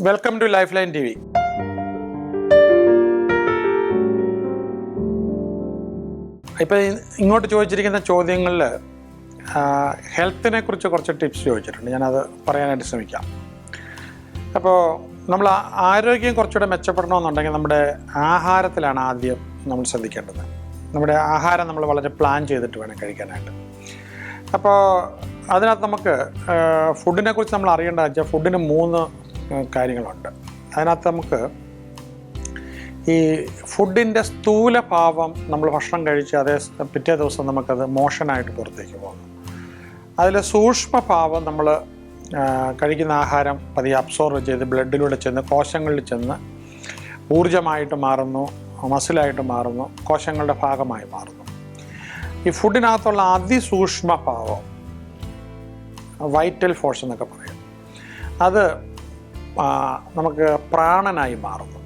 Welcome to life line TV. ഇപ്പോൾ ഇങ്ങോട്ട് ചോദിച്ചിരിക്കുന്ന ചോദ്യങ്ങളിൽ ഹെൽത്തിനെ കുറിച്ച് കുറച്ച് ടിപ്സ് ചോദിച്ചിട്ടുണ്ട്. ഞാനത് പറയാനായിട്ട് ശ്രമിക്കാം. അപ്പോൾ നമ്മൾ ആരോഗ്യം കുറച്ചുകൂടെ മെച്ചപ്പെടണമെന്നുണ്ടെങ്കിൽ നമ്മുടെ ആഹാരത്തിലാണ് ആദ്യം നമ്മൾ ശ്രദ്ധിക്കേണ്ടത്. നമ്മുടെ ആഹാരം നമ്മൾ വളരെ പ്ലാൻ ചെയ്തിട്ട് വേണം കഴിക്കാനായിട്ട്. അപ്പോൾ അതിനകത്ത് നമുക്ക് ഫുഡിനെ കുറിച്ച് നമ്മൾ അറിയേണ്ടതെന്ന് വെച്ചാൽ ഫുഡിന് 3 കാര്യങ്ങളുണ്ട്. അതിനകത്ത് നമുക്ക് ഈ ഫുഡിൻ്റെ സ്ഥൂലഭാവം നമ്മൾ ഭക്ഷണം കഴിച്ച് അതേ പിറ്റേ ദിവസം നമുക്കത് മോഷനായിട്ട് പുറത്തേക്ക് പോകുന്നു. അതിൽ സൂക്ഷ്മഭാവം നമ്മൾ കഴിക്കുന്ന ആഹാരം പതിയെ അബ്സോർവ് ചെയ്ത് ബ്ലഡിലൂടെ ചെന്ന് കോശങ്ങളിൽ ചെന്ന് ഊർജമായിട്ട് മാറുന്നു, മസിലായിട്ട് മാറുന്നു, കോശങ്ങളുടെ ഭാഗമായി മാറുന്നു. ഈ ഫുഡിനകത്തുള്ള അതിസൂക്ഷ്മഭാവം വൈറ്റൽ ഫോഴ്സ് എന്നൊക്കെ പറയും, അത് നമുക്ക് പ്രാണനായി മാറുന്നു.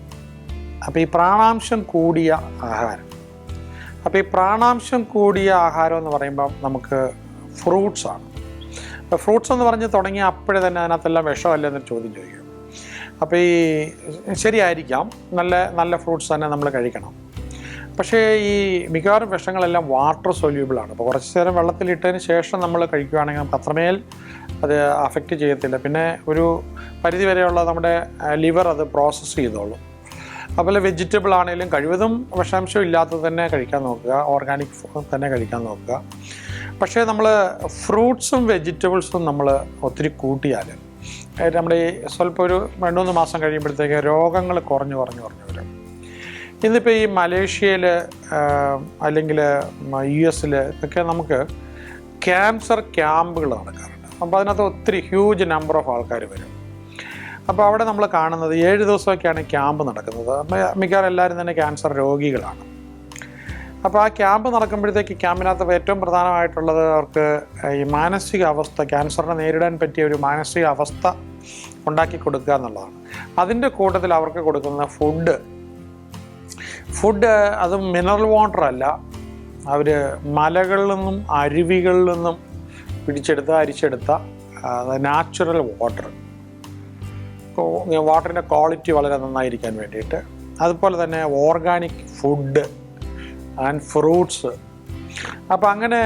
അപ്പോൾ ഈ പ്രാണാംശം കൂടിയ ആഹാരം, അപ്പോൾ ഈ പ്രാണാംശം കൂടിയ ആഹാരം എന്ന് പറയുമ്പം നമുക്ക് ഫ്രൂട്ട്സാണ്. അപ്പോൾ ഫ്രൂട്ട്സ് എന്ന് പറഞ്ഞ് തുടങ്ങിയ അപ്പോഴേ തന്നെ അതിനകത്തെല്ലാം വിഷമല്ലേ എന്നൊരു ചോദ്യം ചോദിക്കും. അപ്പോൾ ഈ ശരിയായിരിക്കാം, നല്ല ഫ്രൂട്ട്സ് തന്നെ നമ്മൾ കഴിക്കണം. പക്ഷേ ഈ മിക്കവാറും വിഷങ്ങളെല്ലാം വാട്ടർ സൊല്യൂബിളാണ്. അപ്പോൾ കുറച്ച് നേരം വെള്ളത്തിലിട്ടതിന് ശേഷം നമ്മൾ കഴിക്കുകയാണെങ്കിൽ നമുക്ക് അത്രമേൽ അത് അഫക്റ്റ് ചെയ്യത്തില്ല. പിന്നെ ഒരു പരിധി വരെയുള്ള നമ്മുടെ ലിവർ അത് പ്രോസസ്സ് ചെയ്തോളും. അതുപോലെ വെജിറ്റബിൾ ആണെങ്കിലും കഴിവതും വിഷാംശം ഇല്ലാത്തത് തന്നെ കഴിക്കാൻ നോക്കുക, ഓർഗാനിക് തന്നെ കഴിക്കാൻ നോക്കുക. പക്ഷേ നമ്മൾ ഫ്രൂട്ട്സും വെജിറ്റബിൾസും നമ്മൾ ഒത്തിരി കൂട്ടിയാൽ നമ്മുടെ ഈ സ്വല്പം ഒരു 2-3 മാസം കഴിയുമ്പോഴത്തേക്ക് രോഗങ്ങൾ കുറഞ്ഞു വരും. ഇന്നിപ്പോൾ ഈ മലേഷ്യയിൽ അല്ലെങ്കിൽ US ഒക്കെ നമുക്ക് ക്യാൻസർ ക്യാമ്പുകൾ നടക്കാറുണ്ട്. അപ്പോൾ അതിനകത്ത് ഒത്തിരി ഹ്യൂജ് നമ്പർ ഓഫ് ആൾക്കാർ വരും. അപ്പോൾ അവിടെ നമ്മൾ കാണുന്നത് 7 ദിവസമൊക്കെയാണ് ക്യാമ്പ് നടക്കുന്നത്. മിക്കവാറും എല്ലാവരും തന്നെ ക്യാൻസർ രോഗികളാണ്. അപ്പോൾ ആ ക്യാമ്പ് നടക്കുമ്പോഴത്തേക്ക് ക്യാമ്പിനകത്ത് ഏറ്റവും പ്രധാനമായിട്ടുള്ളത് അവർക്ക് ഈ മാനസിക അവസ്ഥ, ക്യാൻസറിനെ നേരിടാൻ പറ്റിയ ഒരു മാനസിക അവസ്ഥ ഉണ്ടാക്കി കൊടുക്കുക എന്നുള്ളതാണ്. അതിൻ്റെ കൂട്ടത്തിൽ അവർക്ക് കൊടുക്കുന്ന ഫുഡ് അത് മിനറൽ വാട്ടർ അല്ല, അവർ മലകളിൽ നിന്നും അരുവികളിൽ നിന്നും അരിച്ചെടുത്ത നാച്ചുറൽ വാട്ടറിൻ്റെ ക്വാളിറ്റി വളരെ നന്നായിരിക്കാൻ വേണ്ടിയിട്ട്. അതുപോലെ തന്നെ ഓർഗാനിക് ഫുഡ് ആൻഡ് ഫ്രൂട്ട്സ്. അപ്പോൾ അങ്ങനെ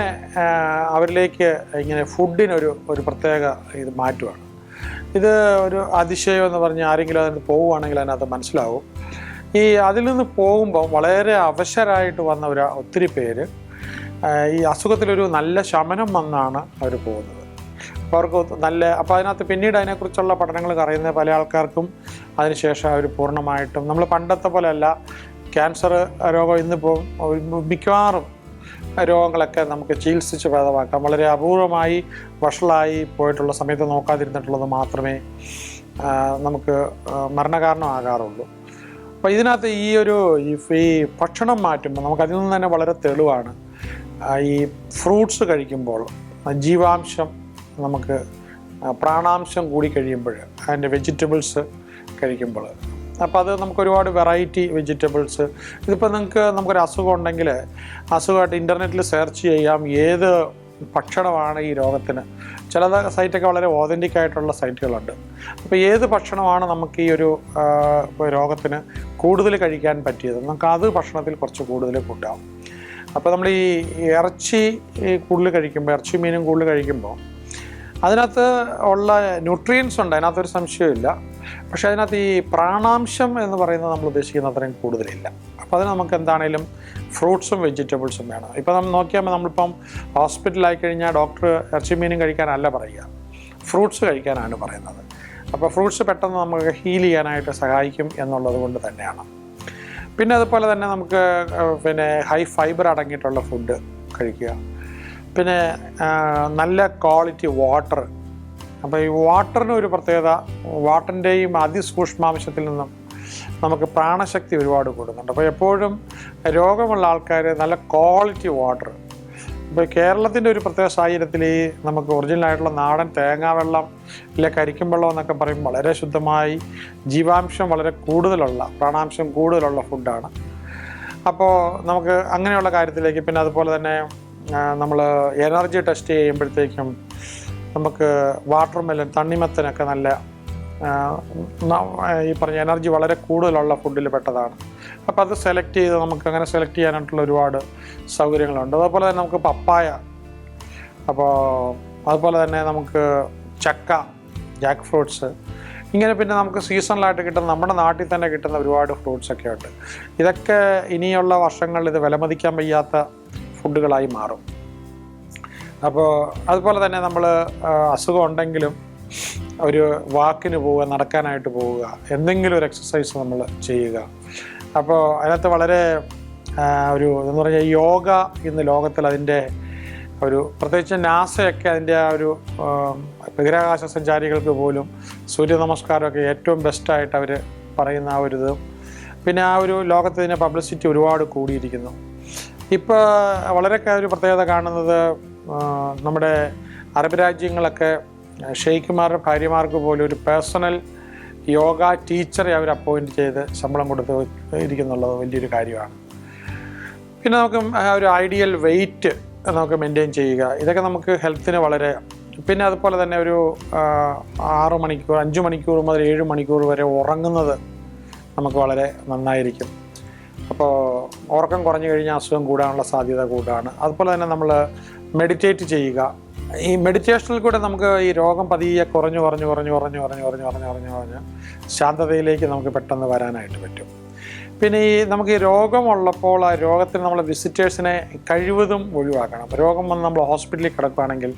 അവരിലേക്ക് ഇങ്ങനെ ഫുഡിനൊരു പ്രത്യേക ഇത് മാറ്റുവാണ്. ഇത് ഒരു അതിശയം എന്ന് പറഞ്ഞ് ആരെങ്കിലും അതിന് പോവുകയാണെങ്കിൽ അതിനകത്ത് മനസ്സിലാവും. അതിൽ നിന്ന് പോകുമ്പോൾ വളരെ അവശരായിട്ട് വന്ന ഒത്തിരി പേര് ഈ അസുഖത്തിലൊരു നല്ല ശമനം വന്നാണ് അവർ പോകുന്നത്. അപ്പോൾ അവർക്ക് അപ്പോൾ അതിനകത്ത് പിന്നീട് അതിനെക്കുറിച്ചുള്ള പഠനങ്ങൾ അറിയുന്ന പല ആൾക്കാർക്കും അതിനുശേഷം അവർ പൂർണ്ണമായിട്ടും നമ്മൾ പണ്ടത്തെ പോലെ അല്ല, ക്യാൻസർ രോഗം ഇന്നിപ്പോൾ മിക്കവാറും രോഗങ്ങളൊക്കെ നമുക്ക് ചികിത്സിച്ച് ഭേദമാക്കാം. വളരെ അപൂർവമായി വഷളായി പോയിട്ടുള്ള സമയത്ത് നോക്കാതിരുന്നിട്ടുള്ളത് മാത്രമേ നമുക്ക് മരണകാരണമാകാറുള്ളൂ. അപ്പോൾ ഇതിനകത്ത് ഈ ഭക്ഷണം മാറ്റുമ്പോൾ നമുക്കതിൽ നിന്ന് തന്നെ വളരെ തെളിവാണ്. ഈ ഫ്രൂട്ട്സ് കഴിക്കുമ്പോൾ ജീവാംശം, നമുക്ക് പ്രാണാംശം കൂടി കഴിയുമ്പോൾ അതിൻ്റെ വെജിറ്റബിൾസ് കഴിക്കുമ്പോൾ, അപ്പോൾ അത് നമുക്ക് ഒരുപാട് വെറൈറ്റി വെജിറ്റബിൾസ്. ഇതിപ്പോൾ നമുക്കൊരു അസുഖം ഉണ്ടെങ്കിൽ അസുഖമായിട്ട് ഇൻ്റർനെറ്റിൽ സെർച്ച് ചെയ്യാം ഏത് ഭക്ഷണമാണ് ഈ രോഗത്തിന്. ചില സൈറ്റൊക്കെ വളരെ ഓതൻറ്റിക് ആയിട്ടുള്ള സൈറ്റുകളുണ്ട്. അപ്പോൾ ഏത് ഭക്ഷണമാണ് നമുക്ക് ഈ ഒരു രോഗത്തിന് കൂടുതൽ കഴിക്കാൻ പറ്റിയത്, നമുക്ക് അത് ഭക്ഷണത്തിൽ കുറച്ച് കൂടുതൽ കൂട്ടാം. അപ്പോൾ നമ്മൾ ഈ ഇറച്ചി കൂടുതൽ കഴിക്കുമ്പോൾ, ഇറച്ചി മീനും കൂടുതൽ കഴിക്കുമ്പോൾ അതിനകത്ത് ഉള്ള ന്യൂട്രിയൻസ് ഉണ്ട്, അതിനകത്തൊരു സംശയമില്ല. പക്ഷേ അതിനകത്ത് ഈ പ്രാണാംശം എന്ന് പറയുന്നത് നമ്മൾ ഉദ്ദേശിക്കുന്ന അത്രയും കൂടുതലില്ല. അപ്പോൾ അതിന് നമുക്ക് എന്താണേലും ഫ്രൂട്ട്സും വെജിറ്റബിൾസും വേണം. ഇപ്പോൾ നമ്മൾ നോക്കിയാൽ നമ്മളിപ്പം ഹോസ്പിറ്റലായി കഴിഞ്ഞാൽ ഡോക്ടർ ഇറച്ചി മീനും കഴിക്കാനല്ല പറയുക, ഫ്രൂട്ട്സ് കഴിക്കാനാണ് പറയുന്നത്. അപ്പോൾ ഫ്രൂട്ട്സ് പെട്ടെന്ന് നമുക്ക് ഹീൽ ചെയ്യാനായിട്ട് സഹായിക്കും എന്നുള്ളത് കൊണ്ട് തന്നെയാണ്. പിന്നെ അതുപോലെ തന്നെ നമുക്ക് ഹൈ ഫൈബർ അടങ്ങിയിട്ടുള്ള ഫുഡ് കഴിക്കുക. പിന്നെ നല്ല ക്വാളിറ്റി വാട്ടർ. അപ്പോൾ ഈ വാട്ടറിന് ഒരു പ്രത്യേകത, വാട്ടറിൻ്റെയും അതിസൂക്ഷ്മാംശത്തിൽ നിന്നും നമുക്ക് പ്രാണശക്തി ഒരുപാട് കൂടുന്നുണ്ട്. അപ്പോൾ എപ്പോഴും രോഗമുള്ള ആൾക്കാർ നല്ല ക്വാളിറ്റി വാട്ടർ. ഇപ്പോൾ കേരളത്തിൻ്റെ ഒരു പ്രത്യേക സാഹചര്യത്തിൽ ഈ നമുക്ക് ഒറിജിനലായിട്ടുള്ള നാടൻ തേങ്ങാവെള്ളം ഇല്ല കരിക്കും വെള്ളം എന്നൊക്കെ പറയുമ്പോൾ വളരെ ശുദ്ധമായി ജീവാംശം വളരെ കൂടുതലുള്ള, പ്രാണാംശം കൂടുതലുള്ള ഫുഡാണ്. അപ്പോൾ നമുക്ക് അങ്ങനെയുള്ള കാര്യത്തിലേക്ക്, പിന്നെ അതുപോലെ തന്നെ നമ്മൾ എനർജി ടെസ്റ്റ് ചെയ്യുമ്പോഴത്തേക്കും നമുക്ക് വാട്ടർ മെലൺ, തണ്ണിമത്തനൊക്കെ നല്ല ഈ പറഞ്ഞ എനർജി വളരെ കൂടുതലുള്ള ഫുഡിൽ പെട്ടതാണ്. അപ്പോൾ അത് സെലക്ട് ചെയ്ത് നമുക്ക് അങ്ങനെ സെലക്ട് ചെയ്യാനായിട്ടുള്ള ഒരുപാട് സൗകര്യങ്ങളുണ്ട്. അതുപോലെ തന്നെ നമുക്ക് പപ്പായ, അപ്പോൾ അതുപോലെ തന്നെ നമുക്ക് ചക്ക, ജാക്ക് ഫ്രൂട്ട്സ്, ഇങ്ങനെ പിന്നെ നമുക്ക് സീസണലായിട്ട് കിട്ടുന്ന നമ്മുടെ നാട്ടിൽ തന്നെ കിട്ടുന്ന ഒരുപാട് ഫ്രൂട്ട്സൊക്കെ ഉണ്ട്. ഇതൊക്കെ ഇനിയുള്ള വർഷങ്ങളിൽ ഇത് വിലമതിക്കാൻ വയ്യാത്ത ഫുഡുകളായി മാറും. അപ്പോൾ അതുപോലെ തന്നെ നമ്മൾ അസുഖം ഉണ്ടെങ്കിലും ഒരു വാക്കിന് പോവുക, നടക്കാനായിട്ട് പോവുക, എന്തെങ്കിലും ഒരു എക്സസൈസ് നമ്മൾ ചെയ്യുക. അപ്പോൾ അതിനകത്ത് വളരെ എന്ന് പറഞ്ഞാൽ യോഗ ഇന്ന് ലോകത്തിൽ അതിൻ്റെ ഒരു പ്രത്യേകിച്ച് നാസയൊക്കെ അതിൻ്റെ ആ ഒരു ബഹിരാകാശ സഞ്ചാരികൾക്ക് പോലും സൂര്യ നമസ്കാരമൊക്കെ ഏറ്റവും ബെസ്റ്റായിട്ട് അവർ പറയുന്ന ആ ഒരു ഇത്. പിന്നെ ആ ഒരു ലോകത്തിൻ്റെ പബ്ലിസിറ്റി ഒരുപാട് കൂടിയിരിക്കുന്നു. ഇപ്പോൾ വളരെ ഒരു പ്രത്യേകത കാണുന്നത് നമ്മുടെ അറബ് രാജ്യങ്ങളൊക്കെ ഷെയ്ഖുമാരുടെ ഭാര്യമാർക്ക് പോലും ഒരു പേഴ്സണൽ യോഗ ടീച്ചറെ അവർ അപ്പോയിൻറ്റ് ചെയ്ത് ശമ്പളം കൊടുത്ത് ഇരിക്കുന്നുള്ളത് വലിയൊരു കാര്യമാണ്. പിന്നെ നമുക്ക് ഒരു ഐഡിയൽ വെയിറ്റ് നമുക്ക് മെയിൻറ്റെയിൻ ചെയ്യുക, ഇതൊക്കെ നമുക്ക് ഹെൽത്തിന് വളരെ. പിന്നെ അതുപോലെ തന്നെ ഒരു 6 മണിക്കൂർ 5 മണിക്കൂർ മുതൽ 7 മണിക്കൂർ വരെ ഉറങ്ങുന്നത് നമുക്ക് വളരെ നന്നായിരിക്കും. അപ്പോൾ ഉറക്കം കുറഞ്ഞു കഴിഞ്ഞാൽ അസുഖം കൂടാനുള്ള സാധ്യത കൂടുതലാണ്. അതുപോലെ തന്നെ നമ്മൾ മെഡിറ്റേറ്റ് ചെയ്യുക. ഈ മെഡിറ്റേഷനിൽ കൂടെ നമുക്ക് ഈ രോഗം പതിയെ കുറഞ്ഞ് ശാന്തതയിലേക്ക് നമുക്ക് പെട്ടെന്ന് വരാനായിട്ട് പറ്റും. പിന്നെ നമുക്ക് ഈ രോഗമുള്ളപ്പോൾ ആ രോഗത്തിന് നമ്മൾ വിസിറ്റേഴ്സിനെ കഴിവതും ഒഴിവാക്കണം. രോഗം വന്ന് നമ്മൾ ഹോസ്പിറ്റലിൽ കിടക്കുകയാണെങ്കിൽ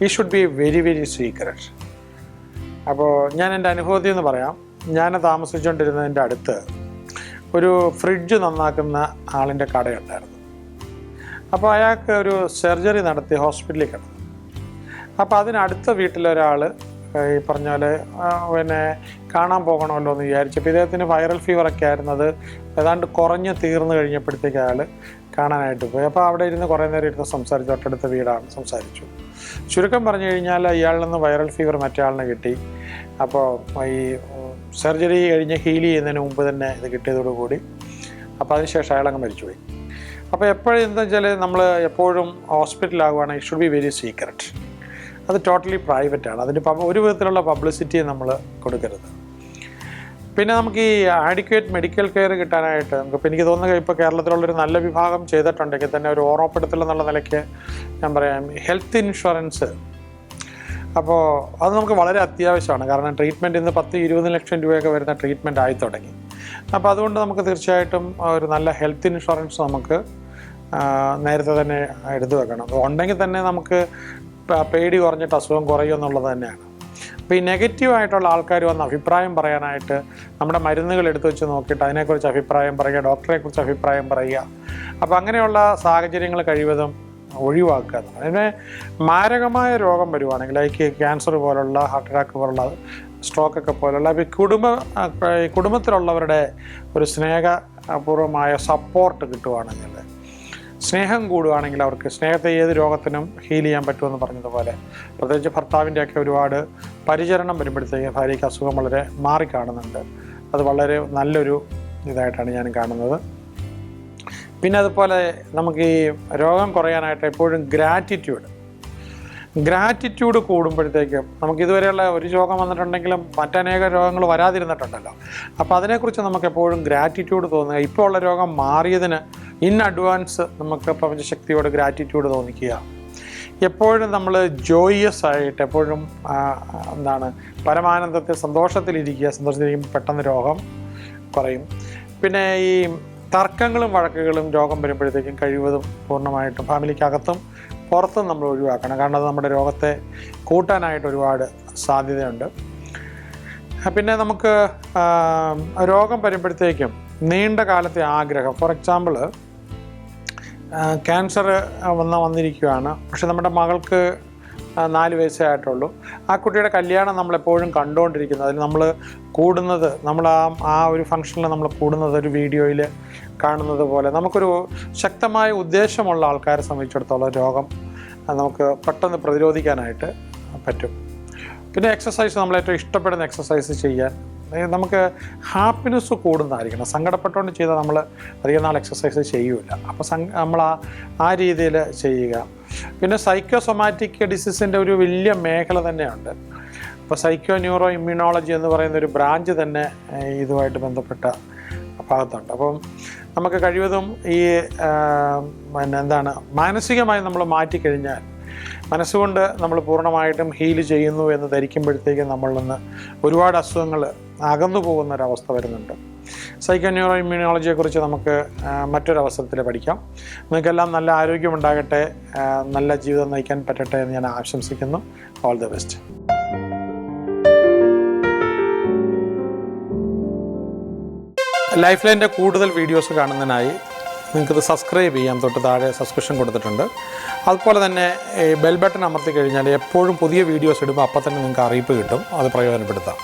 ഈ should be very very secret. അപ്പോൾ ഞാൻ എൻ്റെ അനുഭവത്തിൽ നിന്ന് പറയാം. ഞാൻ താമസിച്ചുകൊണ്ടിരുന്നതിൻ്റെ അടുത്ത് ഒരു ഫ്രിഡ്ജ് നന്നാക്കുന്ന ആളിൻ്റെ കടയുണ്ടായിരുന്നു. അപ്പോൾ അയാൾക്ക് ഒരു സർജറി നടത്തി ഹോസ്പിറ്റലിൽ കിടന്നു. അപ്പോൾ അതിനടുത്ത വീട്ടിലൊരാൾ ഈ പറഞ്ഞ പോലെ പിന്നെ കാണാൻ പോകണമല്ലോ എന്ന് വിചാരിച്ചപ്പോൾ ഇദ്ദേഹത്തിന് വൈറൽ ഫീവറൊക്കെ ആയിരുന്നത് ഏതാണ്ട് കുറഞ്ഞ് തീർന്നു കഴിഞ്ഞപ്പോഴത്തേക്ക് അയാൾ കാണാനായിട്ട് പോയി. അപ്പോൾ അവിടെ ഇരുന്ന് കുറേ നേരം ഇരുന്ന് സംസാരിച്ചു. തൊട്ടടുത്ത വീടാണ്, സംസാരിച്ചു. ചുരുക്കം പറഞ്ഞു കഴിഞ്ഞാൽ ഇയാളിൽ നിന്ന് വൈറൽ ഫീവർ മറ്റേ ആളിന് കിട്ടി. അപ്പോൾ ഈ സർജറി കഴിഞ്ഞ് ഹീൽ ചെയ്യുന്നതിന് മുമ്പ് തന്നെ ഇത് കിട്ടിയതോടുകൂടി അപ്പോൾ അതിനുശേഷം അയാളങ്ങ് മരിച്ചുപോയി. അപ്പോൾ എപ്പോഴും എന്താ വെച്ചാൽ നമ്മൾ എപ്പോഴും ഹോസ്പിറ്റലാകുവാണെങ്കിൽ it should be very secret. അത് ടോട്ടലി പ്രൈവറ്റാണ്. അതിന് ഒരു വിധത്തിലുള്ള പബ്ലിസിറ്റി നമ്മൾ കൊടുക്കരുത്. പിന്നെ നമുക്ക് ഈ ആഡിക്വേറ്റ് മെഡിക്കൽ കെയർ കിട്ടാനായിട്ട് നമുക്ക് എനിക്ക് തോന്നുന്നത് ഇപ്പോൾ കേരളത്തിലുള്ളൊരു നല്ല വിഭാഗം ചെയ്തിട്ടുണ്ടെങ്കിൽ തന്നെ ഒരു ഓർമ്മപ്പെടുത്തൽ എന്നുള്ള നിലയ്ക്ക് ഞാൻ പറയാം ഹെൽത്ത് ഇൻഷുറൻസ്. അപ്പോൾ അത് നമുക്ക് വളരെ അത്യാവശ്യമാണ്. കാരണം ട്രീറ്റ്മെൻറ്റ് ഇന്ന് 10-20 ലക്ഷം രൂപയൊക്കെ വരുന്ന ട്രീറ്റ്മെൻറ്റ് ആയി തുടങ്ങി. അപ്പോൾ അതുകൊണ്ട് നമുക്ക് തീർച്ചയായിട്ടും ഒരു നല്ല ഹെൽത്ത് ഇൻഷുറൻസ് നമുക്ക് നേരത്തെ തന്നെ എടുത്തു വെക്കണം. ഉണ്ടെങ്കിൽ തന്നെ നമുക്ക് പേടി കുറഞ്ഞിട്ട് അസുഖം കുറയും എന്നുള്ളത് തന്നെയാണ്. അപ്പോൾ ഈ നെഗറ്റീവായിട്ടുള്ള ആൾക്കാർ വന്ന് അഭിപ്രായം പറയാനായിട്ട് നമ്മുടെ മരുന്നുകൾ എടുത്തു വെച്ച് നോക്കിയിട്ട് അതിനെക്കുറിച്ച് അഭിപ്രായം പറയുക, ഡോക്ടറെക്കുറിച്ച് അഭിപ്രായം പറയുക. അപ്പോൾ അങ്ങനെയുള്ള സാഹചര്യങ്ങൾ കഴിവതും ഒഴിവാക്കുക. അതിന് മാരകമായ രോഗം വരുവാണെങ്കിൽ ലൈക്ക് ക്യാൻസർ പോലുള്ള, ഹാർട്ട് അറ്റാക്ക് പോലുള്ള, സ്ട്രോക്കൊക്കെ പോലുള്ള കുടുംബത്തിലുള്ളവരുടെ ഒരു സ്നേഹപൂർവമായ സപ്പോർട്ട് കിട്ടുവാണെങ്കിൽ, സ്നേഹം കൂടുകയാണെങ്കിൽ അവർക്ക് സ്നേഹത്തെ ഏത് രോഗത്തിനും ഹീൽ ചെയ്യാൻ പറ്റുമെന്ന് പറഞ്ഞതുപോലെ പ്രത്യേകിച്ച് ഭർത്താവിൻ്റെയൊക്കെ ഒരുപാട് പരിചരണം വരുമ്പോഴത്തേക്ക് ഭാര്യയ്ക്ക് അസുഖം വളരെ മാറിക്കാണുന്നുണ്ട്. അത് വളരെ നല്ലൊരു ഇതായിട്ടാണ് ഞാൻ കാണുന്നത്. പിന്നെ അതുപോലെ നമുക്ക് ഈ രോഗം കുറയാനായിട്ട് എപ്പോഴും ഗ്രാറ്റിറ്റ്യൂഡ് കൂടുമ്പോഴത്തേക്കും നമുക്ക് ഇതുവരെയുള്ള ഒരു രോഗം വന്നിട്ടുണ്ടെങ്കിലും മറ്റനേക രോഗങ്ങൾ വരാതിരുന്നിട്ടുണ്ടല്ലോ. അപ്പോൾ അതിനെക്കുറിച്ച് നമുക്ക് എപ്പോഴും ഗ്രാറ്റിറ്റ്യൂഡ് തോന്നുക. ഇപ്പോൾ ഉള്ള രോഗം മാറിയതിന് ഇൻ അഡ്വാൻസ് നമുക്ക് പ്രപഞ്ചശക്തിയോട് ഗ്രാറ്റിറ്റ്യൂഡ് തോന്നിക്കുക. എപ്പോഴും നമ്മൾ ജോയിയസ് ആയിട്ട് എപ്പോഴും പരമാനന്ദത്തിൽ സന്തോഷത്തിലിരിക്കുമ്പോൾ പെട്ടെന്ന് രോഗം കുറയും. പിന്നെ ഈ തർക്കങ്ങളും വഴക്കുകളും രോഗം വരുമ്പോഴത്തേക്കും കഴിവതും പൂർണ്ണമായിട്ടും ഫാമിലിക്കകത്തും പുറത്തും നമ്മൾ ഒഴിവാക്കണം. കാരണം അത് നമ്മുടെ രോഗത്തെ കൂട്ടാനായിട്ട് ഒരുപാട് സാധ്യതയുണ്ട്. പിന്നെ നമുക്ക് രോഗം വരുമ്പോഴത്തേക്കും നീണ്ട കാലത്തെ ആഗ്രഹം, ഫോർ എക്സാമ്പിൾ ക്യാൻസർ വന്നിരിക്കുകയാണ്, പക്ഷെ നമ്മുടെ മകൾക്ക് 4 വയസ്സേ ആയിട്ടുള്ളൂ. ആ കുട്ടിയുടെ കല്യാണം നമ്മളെപ്പോഴും കണ്ടുകൊണ്ടിരിക്കുന്നത്, അതിൽ നമ്മൾ കൂടുന്നത്, നമ്മൾ ആ ഒരു ഫംഗ്ഷനിൽ നമ്മൾ കൂടുന്നത് ഒരു വീഡിയോയിൽ കാണുന്നത് പോലെ നമുക്കൊരു ശക്തമായ ഉദ്ദേശമുള്ള ആൾക്കാരെ സംബന്ധിച്ചിടത്തോളം രോഗം നമുക്ക് പെട്ടെന്ന് പ്രതിരോധിക്കാനായിട്ട് പറ്റും. പിന്നെ എക്സസൈസ്, നമ്മളേറ്റവും ഇഷ്ടപ്പെടുന്ന എക്സസൈസ് ചെയ്യാൻ. നമുക്ക് ഹാപ്പിനെസ് കൂടുന്നതായിരിക്കണം. സങ്കടപ്പെട്ടുകൊണ്ട് ചെയ്താൽ നമ്മൾ അധികം നാൾ എക്സസൈസ് ചെയ്യൂല. അപ്പോൾ നമ്മൾ ആ രീതിയിൽ ചെയ്യുക. പിന്നെ സൈക്കോസൊമാറ്റിക് ഡിസീസിൻ്റെ ഒരു വലിയ മേഖല തന്നെയുണ്ട്. ഇപ്പോൾ സൈക്കോ ന്യൂറോ ഇമ്മ്യൂണോളജി എന്ന് പറയുന്ന ഒരു ബ്രാഞ്ച് തന്നെ ഇതുമായിട്ട് ബന്ധപ്പെട്ട ഭാഗത്തുണ്ട്. അപ്പം നമുക്ക് കഴിവതും ഈ മാനസികമായി നമ്മൾ മാറ്റിക്കഴിഞ്ഞാൽ മനസ്സുകൊണ്ട് നമ്മൾ പൂർണ്ണമായിട്ടും ഹീല് ചെയ്യുന്നു എന്ന് ധരിക്കുമ്പോഴത്തേക്കും നമ്മളിൽ നിന്ന് ഒരുപാട് അസുഖങ്ങൾ അകന്നു പോകുന്നൊരവസ്ഥ വരുന്നുണ്ട്. സൈക്കോ ന്യൂറോ ഇമ്മ്യൂണോളജിയെക്കുറിച്ച് നമുക്ക് മറ്റൊരവസരത്തിൽ പഠിക്കാം. നിങ്ങൾക്കെല്ലാം നല്ല ആരോഗ്യമുണ്ടാകട്ടെ, നല്ല ജീവിതം നയിക്കാൻ പറ്റട്ടെ എന്ന് ഞാൻ ആശംസിക്കുന്നു. All the best. ലൈഫ് ലൈൻ്റെ കൂടുതൽ വീഡിയോസ് കാണുന്നതിനായി നിങ്ങൾക്കിത് സബ്സ്ക്രൈബ് ചെയ്യാം. തൊട്ട് താഴെ സബ്സ്ക്രിപ്ഷൻ കൊടുത്തിട്ടുണ്ട്. അതുപോലെ തന്നെ ബെൽ ബട്ടൺ അമർത്തി കഴിഞ്ഞാൽ എപ്പോഴും പുതിയ വീഡിയോസ് ഇടുമ്പോൾ അപ്പം തന്നെ നിങ്ങൾക്ക് അറിയിപ്പ് കിട്ടും. അത് പ്രയോജനപ്പെടുത്താം.